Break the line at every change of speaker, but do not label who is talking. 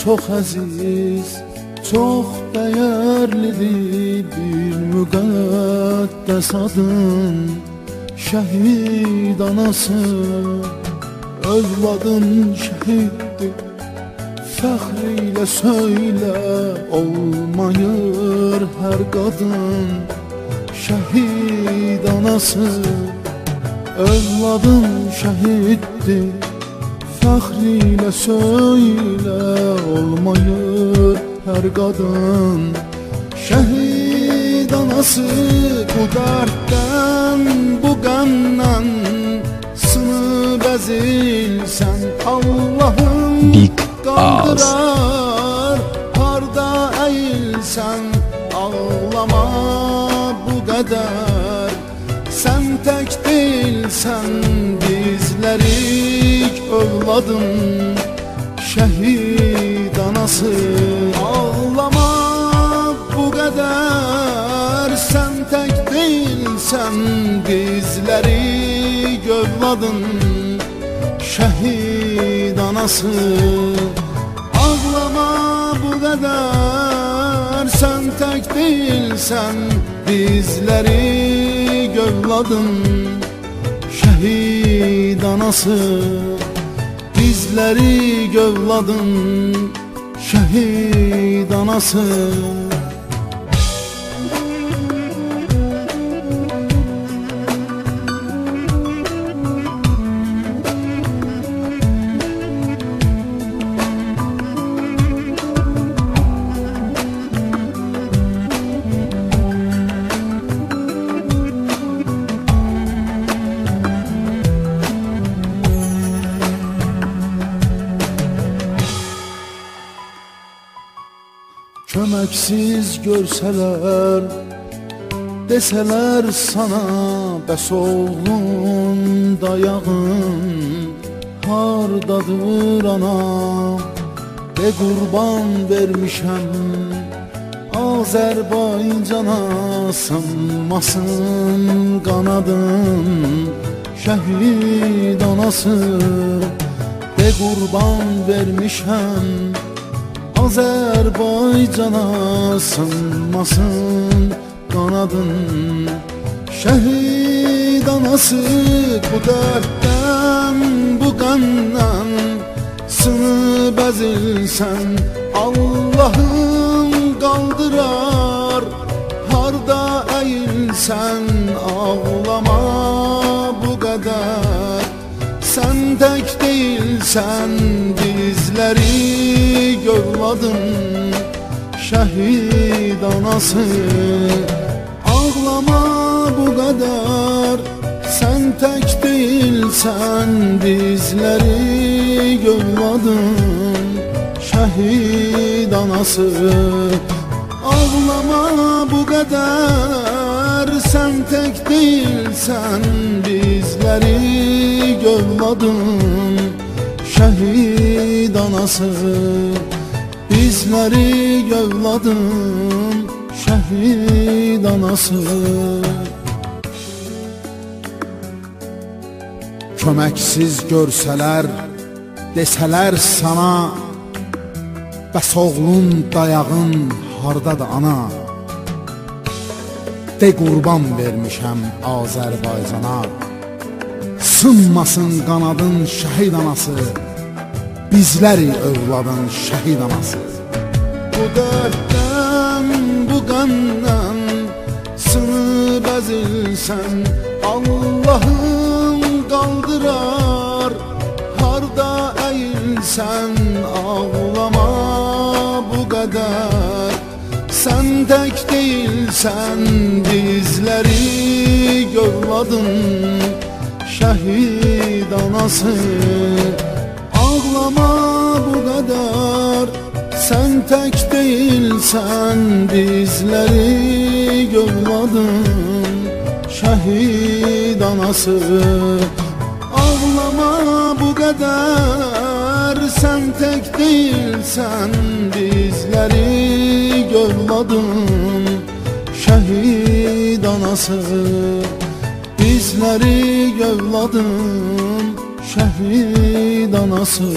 çok aziz, çok değerlidir bir müqəddəs adın. Şehit anası, övladın şehittir. Fəxr ilə söylə, olmayır hər qadın. Şehit anası, övladın şehittir. Fəxr ilə söylə, olmayır hər qadın. Şehit anası, bu dərddən, bu qəmdən sınıb əzilsən. Allah'ım qaldırar, harda əyilsən. Ağlama bu qədər, sən tək deyilsən. Bizlərik övladın, şəhid anası. Ağlama bu qədər, sən tək deyilsən. Bizlərik övladın, şəhid anası. Ağlama bu qədər, sən tək deyilsən. Bizlərik övladın, şəhid anası. Bizlərik övladın, şəhid anası. Köməksiz görsələr, desələr sana, bəs oğlun dayağın hardadır ana? De qurban vermişəm Azərbaycana, sınmasın qanadın, şəhid anası. De qurban vermişəm Azərbaycana, sınmasın qanadın, şəhid anası. Bu dərddən, bu qəmdən sınıb əzilsən. Allah'ım qaldırar, harda əyilsən. Ağlama bu qədər, sən tək deyilsən. Bizlərik övladın, şəhid anası. Ağlama bu qədər, sən tək deyilsən. Bizlərik övladın, şəhid anası. Ağlama bu qədər, sən tək deyilsən. Bizlərik övladın, şəhid anası. Bizlərik övladın, şəhid anası. Köməksiz görsələr, desələr sana, bəs oğlun dayağın hardadır ana? De qurban vermişəm Azərbaycana, sınmasın qanadın, şəhid anası. Bizlərik övladın, şəhid anası. Bu dərddən, bu qəmdən sınıb əzilsən. Allah'ım qaldırar, harda əyilsən. Ağlama bu qədər, sən tək deyilsən. Bizlərik övladın, şəhid anası. Ağlama bu qədər, sən tək deyilsən. Bizlərik övladın, şəhid anası. Ağlama bu qədər, sən tək deyilsən. Bizlərik övladın, şəhid anası. Bizlərik övladın, şəhid anası.